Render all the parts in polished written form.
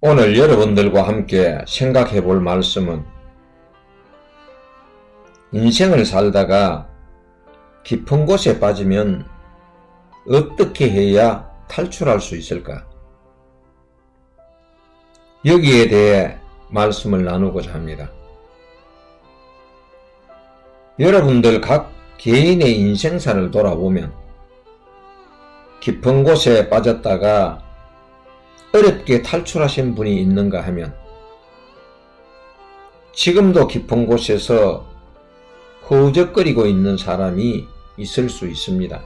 오늘 여러분들과 함께 생각해 볼 말씀은 인생을 살다가 깊은 곳에 빠지면 어떻게 해야 탈출할 수 있을까? 여기에 대해 말씀을 나누고자 합니다. 여러분들 각 개인의 인생사를 돌아보면 깊은 곳에 빠졌다가 어렵게 탈출하신 분이 있는가 하면 지금도 깊은 곳에서 허우적거리고 있는 사람이 있을 수 있습니다.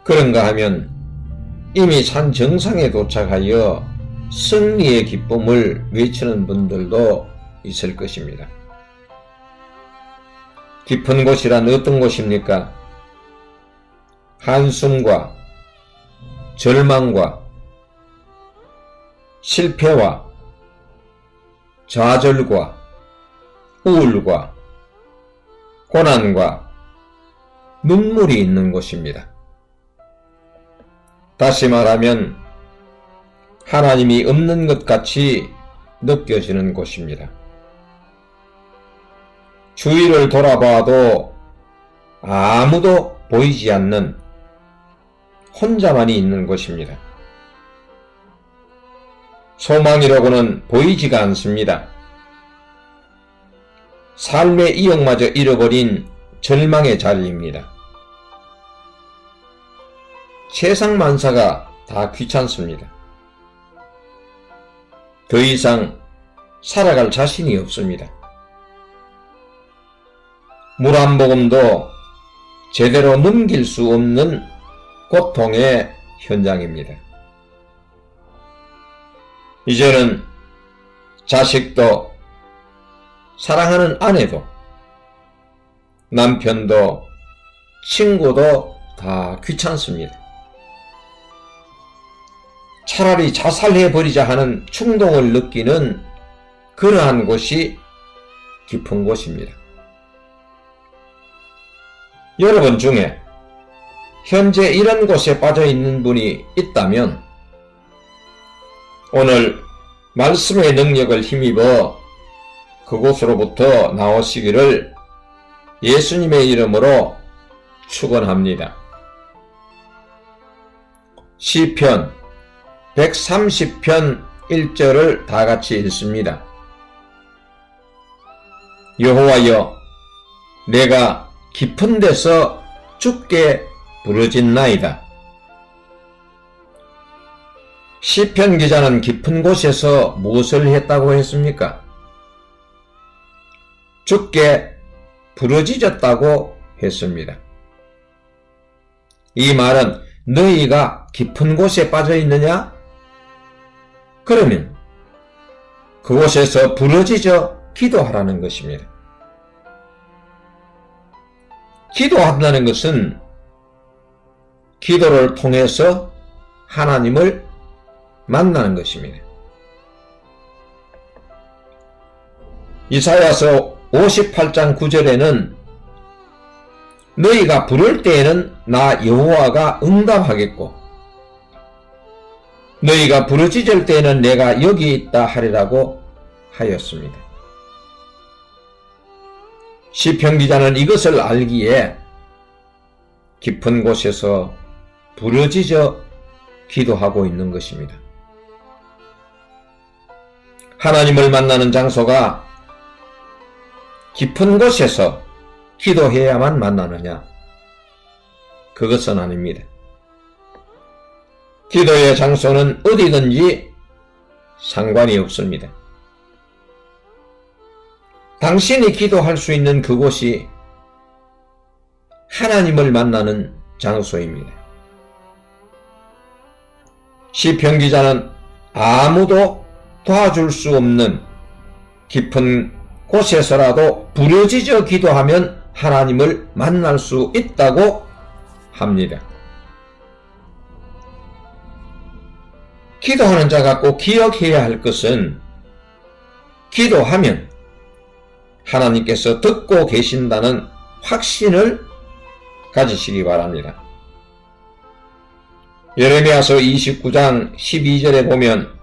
그런가 하면 이미 산 정상에 도착하여 승리의 기쁨을 외치는 분들도 있을 것입니다. 깊은 곳이란 어떤 곳입니까? 한숨과 절망과 실패와 좌절과 우울과 고난과 눈물이 있는 곳입니다. 다시 말하면 하나님이 없는 것 같이 느껴지는 곳입니다. 주위를 돌아봐도 아무도 보이지 않는 혼자만이 있는 곳입니다. 소망이라고는 보이지가 않습니다. 삶의 이역마저 잃어버린 절망의 자리입니다. 세상 만사가 다 귀찮습니다. 더 이상 살아갈 자신이 없습니다. 물 한 모금도 제대로 넘길 수 없는 고통의 현장입니다. 이제는 자식도 사랑하는 아내도 남편도 친구도 다 귀찮습니다. 차라리 자살해버리자 하는 충동을 느끼는 그러한 곳이 깊은 곳입니다. 여러분 중에 현재 이런 곳에 빠져 있는 분이 있다면 오늘 말씀의 능력을 힘입어 그곳으로부터 나오시기를 예수님의 이름으로 축원합니다. 시편 130편 1절을 다 같이 읽습니다. 여호와여, 내가 깊은 데서 주께 부르짖나이다. 시편 기자는 깊은 곳에서 무엇을 했다고 했습니까? 주께 부르짖었다고 했습니다. 이 말은 너희가 깊은 곳에 빠져 있느냐? 그러면 그곳에서 부르짖어 기도하라는 것입니다. 기도한다는 것은 기도를 통해서 하나님을 만나는 것입니다. 이사야서 58장 9절에는 너희가 부를 때에는 나 여호와가 응답하겠고 너희가 부르짖을 때에는 내가 여기 있다 하리라고 하였습니다. 시편 기자는 이것을 알기에 깊은 곳에서 부르짖어 기도하고 있는 것입니다. 하나님을 만나는 장소가 깊은 곳에서 기도해야만 만나느냐? 그것은 아닙니다. 기도의 장소는 어디든지 상관이 없습니다. 당신이 기도할 수 있는 그곳이 하나님을 만나는 장소입니다. 시편 기자는 아무도 도와줄 수 없는 깊은 곳에서라도 부르짖어 기도하면 하나님을 만날 수 있다고 합니다. 기도하는 자가 꼭 기억해야 할 것은 기도하면 하나님께서 듣고 계신다는 확신을 가지시기 바랍니다. 예레미야서 29장 12절에 보면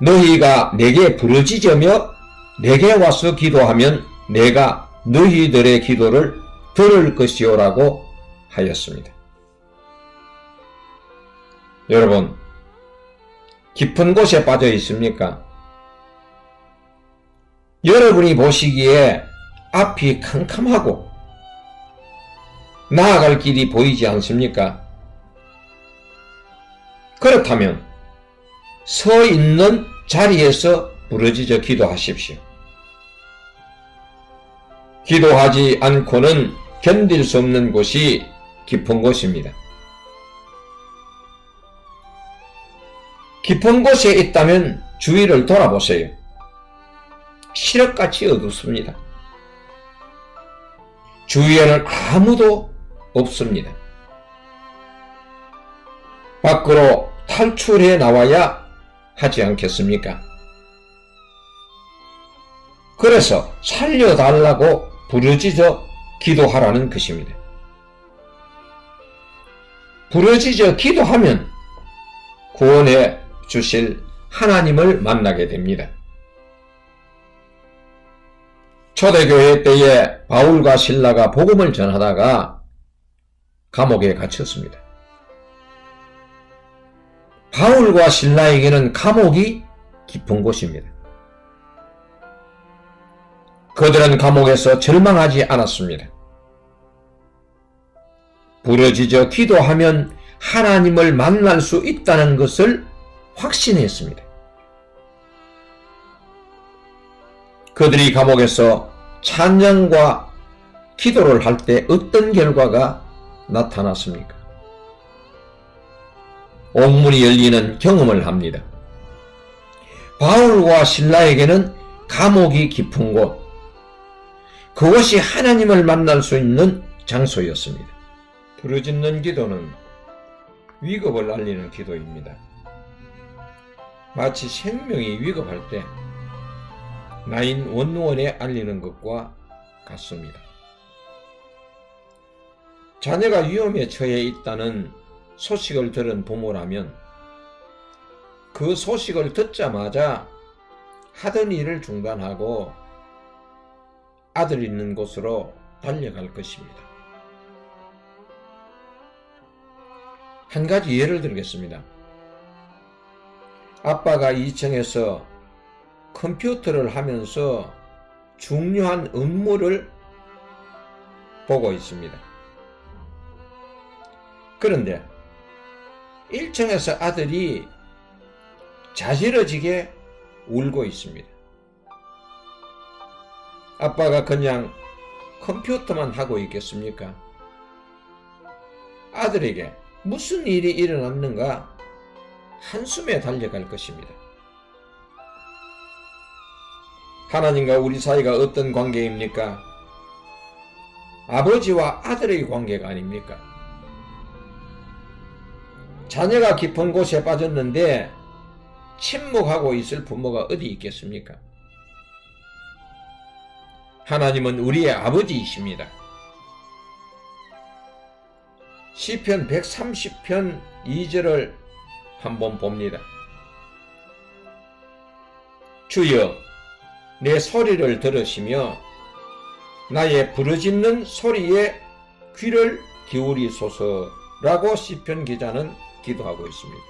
너희가 내게 부르짖으며 내게 와서 기도하면 내가 너희들의 기도를 들을 것이오라고 하였습니다. 여러분, 깊은 곳에 빠져 있습니까? 여러분이 보시기에 앞이 캄캄하고 나아갈 길이 보이지 않습니까? 그렇다면 서 있는 자리에서 부르짖어 기도하십시오. 기도하지 않고는 견딜 수 없는 곳이 깊은 곳입니다. 깊은 곳에 있다면 주위를 돌아보세요. 시력같이 어둡습니다. 주위에는 아무도 없습니다. 밖으로 탈출해 나와야 하지 않겠습니까? 그래서 살려달라고 부르짖어 기도하라는 것입니다. 부르짖어 기도하면 구원해 주실 하나님을 만나게 됩니다. 초대교회 때에 바울과 실라가 복음을 전하다가 감옥에 갇혔습니다. 바울과 실라에게는 감옥이 깊은 곳입니다. 그들은 감옥에서 절망하지 않았습니다. 부르짖어 기도하면 하나님을 만날 수 있다는 것을 확신했습니다. 그들이 감옥에서 찬양과 기도를 할 때 어떤 결과가 나타났습니까? 옥문이 열리는 경험을 합니다. 바울과 실라에게는 감옥이 깊은 곳, 그것이 하나님을 만날 수 있는 장소였습니다. 부르짖는 기도는 위급을 알리는 기도입니다. 마치 생명이 위급할 때 911에 알리는 것과 같습니다. 자녀가 위험에 처해 있다는 소식을 들은 부모라면 그 소식을 듣자마자 하던 일을 중단하고 아들 있는 곳으로 달려갈 것입니다. 한 가지 예를 들겠습니다. 아빠가 2층에서 컴퓨터를 하면서 중요한 업무를 보고 있습니다. 그런데 1층에서 아들이 자지러지게 울고 있습니다. 아빠가 그냥 컴퓨터만 하고 있겠습니까? 아들에게 무슨 일이 일어났는가 한숨에 달려갈 것입니다. 하나님과 우리 사이가 어떤 관계입니까? 아버지와 아들의 관계가 아닙니까? 자녀가 깊은 곳에 빠졌는데 침묵하고 있을 부모가 어디 있겠습니까? 하나님은 우리의 아버지이십니다. 시편 130편 2절을 한번 봅니다. 주여 내 소리를 들으시며 나의 부르짖는 소리에 귀를 기울이소서라고 시편 기자는 기도하고 있습니다.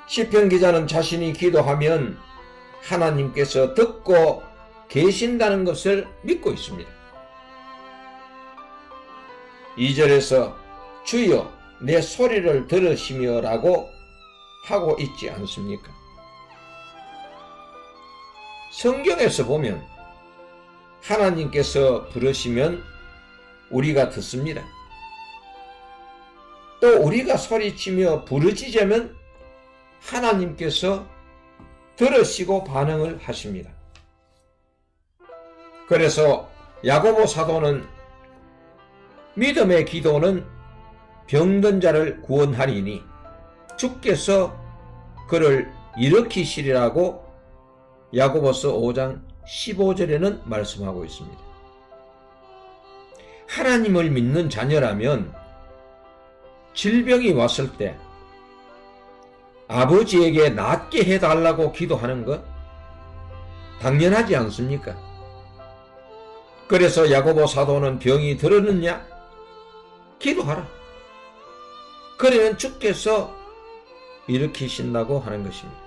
시편 기자는 자신이 기도하면 하나님께서 듣고 계신다는 것을 믿고 있습니다. 2절에서 주여 내 소리를 들으시며 라고 하고 있지 않습니까? 성경에서 보면 하나님께서 부르시면 우리가 듣습니다. 또 우리가 소리치며 부르짖으면 하나님께서 들으시고 반응을 하십니다. 그래서 야고보 사도는 믿음의 기도는 병든 자를 구원하리니 주께서 그를 일으키시리라고 야고보서 5장 15절에는 말씀하고 있습니다. 하나님을 믿는 자녀라면 질병이 왔을 때 아버지에게 낫게 해달라고 기도하는 것 당연하지 않습니까? 그래서 야고보 사도는 병이 들었느냐? 기도하라. 그러면 주께서 일으키신다고 하는 것입니다.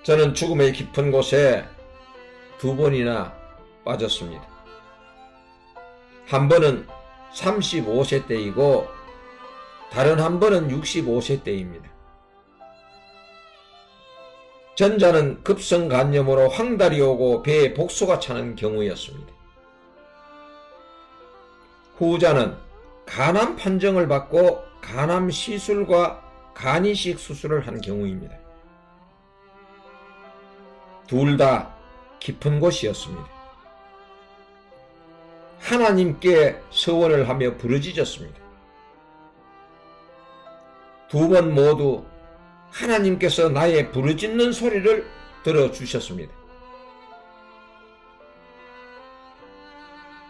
저는 죽음의 깊은 곳에 2번이나 빠졌습니다. 한 번은 35세 때이고 다른 한 번은 65세 때입니다. 전자는 급성간염으로 황달이 오고 배에 복소가 차는 경우였습니다. 후자는 간암 판정을 받고 간암 시술과 간이식 수술을 한 경우입니다. 둘 다 깊은 곳이었습니다. 하나님께 서원을 하며 부르짖었습니다. 2번 모두 하나님께서 나의 부르짖는 소리를 들어주셨습니다.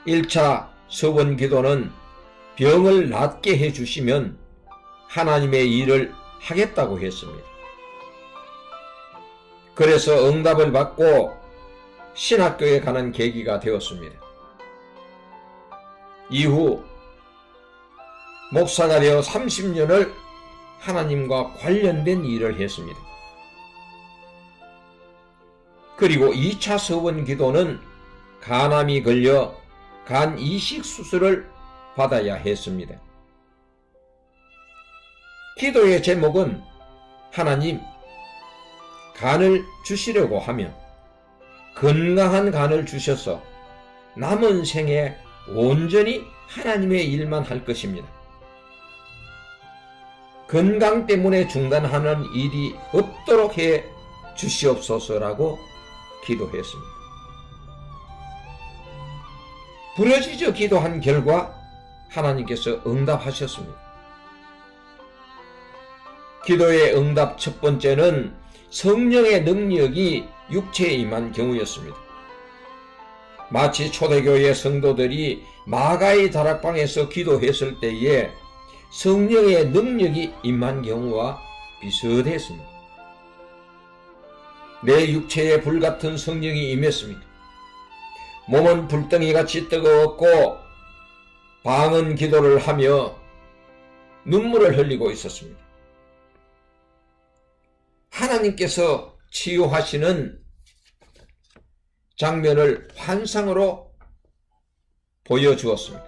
1차 서원 기도는 병을 낫게 해주시면 하나님의 일을 하겠다고 했습니다. 그래서 응답을 받고 신학교에 가는 계기가 되었습니다. 이후 목사가 되어 30년을 하나님과 관련된 일을 했습니다. 그리고 2차 서원 기도는 간암이 걸려 간 이식 수술을 받아야 했습니다. 기도의 제목은 하나님, 간을 주시려고 하면 건강한 간을 주셔서 남은 생에 온전히 하나님의 일만 할 것입니다. 건강 때문에 중단하는 일이 없도록 해 주시옵소서라고 기도했습니다. 부르짖어 기도한 결과 하나님께서 응답하셨습니다. 기도의 응답 첫 번째는 성령의 능력이 육체에 임한 경우였습니다. 마치 초대교회 성도들이 마가의 다락방에서 기도했을 때에 성령의 능력이 임한 경우와 비슷했습니다. 내 육체에 불같은 성령이 임했습니다. 몸은 불덩이같이 뜨거웠고 방언 기도를 하며 눈물을 흘리고 있었습니다. 하나님께서 치유하시는 장면을 환상으로 보여주었습니다.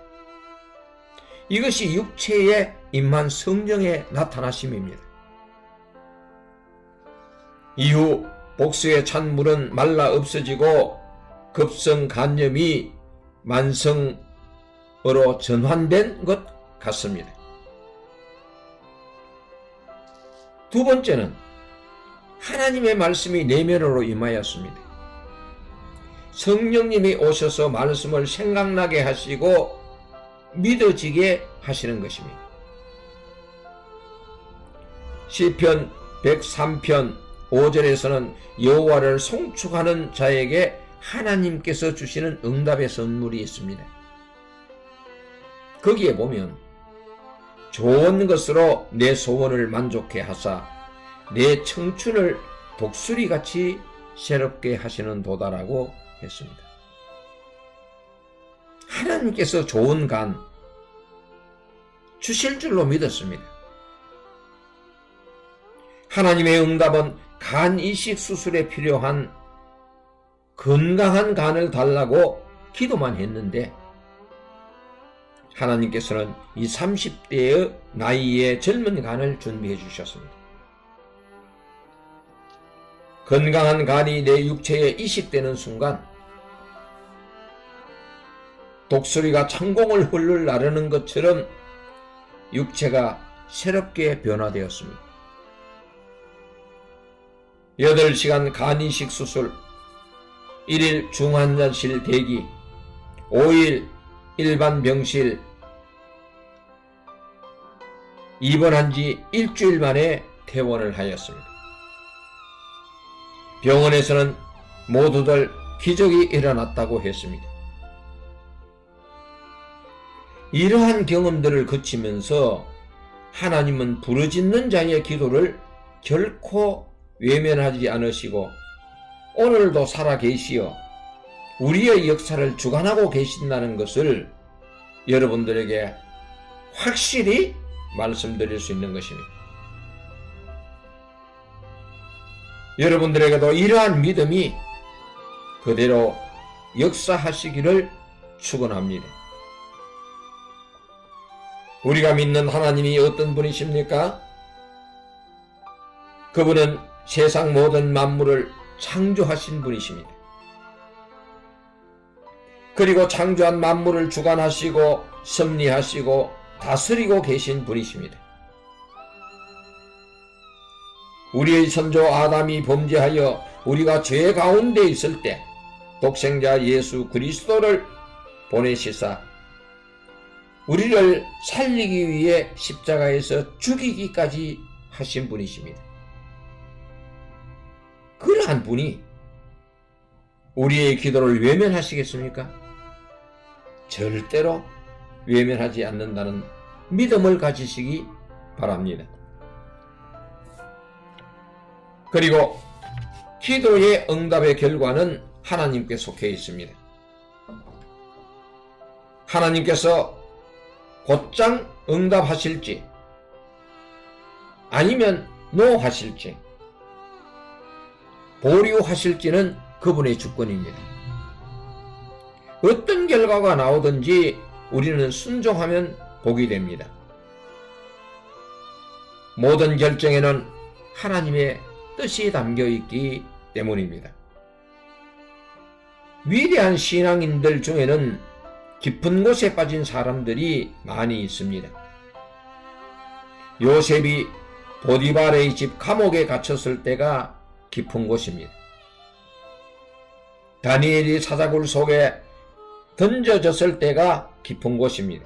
이것이 육체에 임한 성령의 나타나심입니다. 이후 복수에 찬 물은 말라 없어지고 급성 간염이 만성으로 전환된 것 같습니다. 두 번째는 하나님의 말씀이 내면으로 임하였습니다. 성령님이 오셔서 말씀을 생각나게 하시고 믿어지게 하시는 것입니다. 시편 103편 5절에서는 여호와를 송축하는 자에게 하나님께서 주시는 응답의 선물이 있습니다. 거기에 보면 좋은 것으로 내 소원을 만족해 하사 내 청춘을 독수리같이 새롭게 하시는 도다라고 했습니다. 하나님께서 좋은 간 주실 줄로 믿었습니다. 하나님의 응답은 간 이식 수술에 필요한 건강한 간을 달라고 기도만 했는데 하나님께서는 이 30대의 나이에 젊은 간을 준비해 주셨습니다. 건강한 간이 내 육체에 이식되는 순간 독수리가 창공을 훌훌 나르는 것처럼 육체가 새롭게 변화되었습니다. 8시간 간 이식 수술, 1일 중환자실 대기, 5일 일반 병실, 입원한 지 일주일 만에 퇴원을 하였습니다. 병원에서는 모두들 기적이 일어났다고 했습니다. 이러한 경험들을 거치면서 하나님은 부르짖는 자의 기도를 결코 외면하지 않으시고 오늘도 살아계시어 우리의 역사를 주관하고 계신다는 것을 여러분들에게 확실히 말씀드릴 수 있는 것입니다. 여러분들에게도 이러한 믿음이 그대로 역사하시기를 축원합니다. 우리가 믿는 하나님이 어떤 분이십니까? 그분은 세상 모든 만물을 창조하신 분이십니다. 그리고 창조한 만물을 주관하시고 섭리하시고 다스리고 계신 분이십니다. 우리의 선조 아담이 범죄하여 우리가 죄 가운데 있을 때 독생자 예수 그리스도를 보내시사 우리를 살리기 위해 십자가에서 죽이기까지 하신 분이십니다. 그러한 분이 우리의 기도를 외면하시겠습니까? 절대로 외면하지 않는다는 믿음을 가지시기 바랍니다. 그리고 기도의 응답의 결과는 하나님께 속해 있습니다. 하나님께서 곧장 응답하실지 아니면 노하실지 보류하실지는 그분의 주권입니다. 어떤 결과가 나오든지 우리는 순종하면 복이 됩니다. 모든 결정에는 하나님의 뜻이 담겨 있기 때문입니다. 위대한 신앙인들 중에는 깊은 곳에 빠진 사람들이 많이 있습니다. 요셉이 보디발의 집 감옥에 갇혔을 때가 깊은 곳입니다. 다니엘이 사자굴 속에 던져졌을 때가 깊은 곳입니다.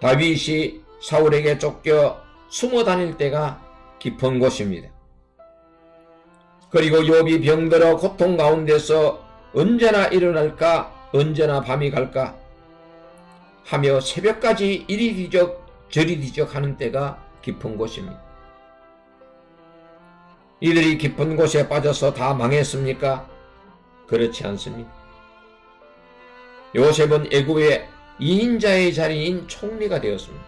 다윗이 사울에게 쫓겨 숨어 다닐 때가 깊은 곳입니다. 그리고 욥이 병들어 고통 가운데서 언제나 일어날까 언제나 밤이 갈까 하며 새벽까지 이리 뒤적 저리 뒤적 하는 때가 깊은 곳입니다. 이들이 깊은 곳에 빠져서 다 망했습니까? 그렇지 않습니다. 요셉은 애굽의 2인자의 자리인 총리가 되었습니다.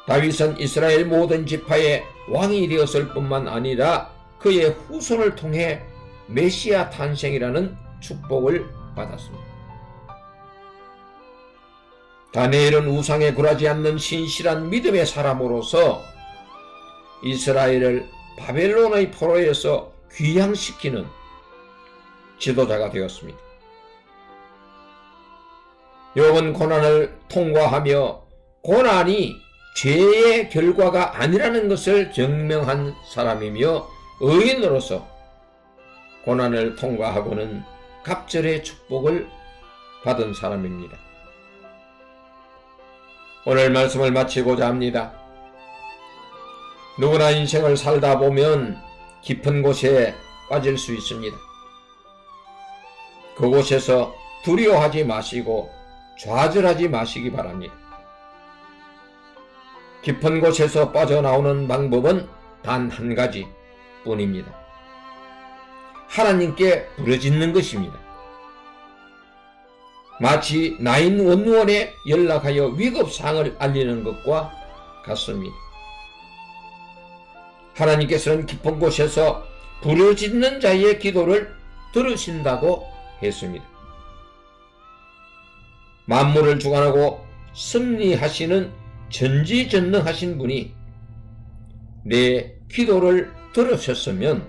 다윗은 이스라엘 모든 지파의 왕이 되었을 뿐만 아니라 그의 후손을 통해 메시아 탄생이라는 축복을 받았습니다. 다니엘은 우상에 굴하지 않는 신실한 믿음의 사람으로서 이스라엘을 바벨론의 포로에서 귀향시키는 지도자가 되었습니다. 욥은 고난을 통과하며 고난이 죄의 결과가 아니라는 것을 증명한 사람이며 의인으로서 고난을 통과하고는 갑절의 축복을 받은 사람입니다. 오늘 말씀을 마치고자 합니다. 누구나 인생을 살다 보면 깊은 곳에 빠질 수 있습니다. 그곳에서 두려워하지 마시고 좌절하지 마시기 바랍니다. 깊은 곳에서 빠져나오는 방법은 단 한 가지 뿐입니다. 하나님께 부르짖는 것입니다. 마치 911에 연락하여 위급사항을 알리는 것과 같습니다. 하나님께서는 깊은 곳에서 부르짖는 자의 기도를 들으신다고 했습니다. 만물을 주관하고 섭리하시는 전지전능하신 분이 내 기도를 들으셨으면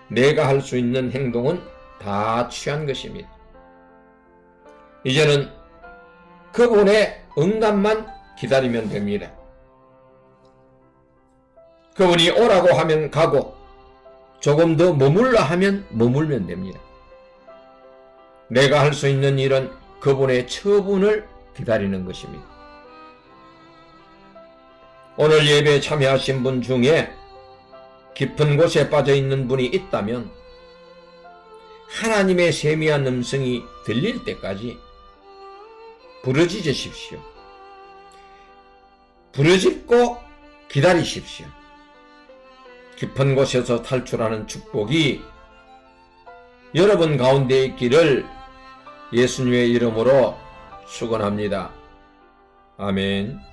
내가 할 수 있는 행동은 다 취한 것입니다. 이제는 그분의 응답만 기다리면 됩니다. 그분이 오라고 하면 가고 조금 더 머물라 하면 머물면 됩니다. 내가 할 수 있는 일은 그분의 처분을 기다리는 것입니다. 오늘 예배에 참여하신 분 중에 깊은 곳에 빠져 있는 분이 있다면 하나님의 세미한 음성이 들릴 때까지 부르짖으십시오. 부르짖고 기다리십시오. 깊은 곳에서 탈출하는 축복이 여러분 가운데 있기를 예수님의 이름으로 축원합니다. 아멘.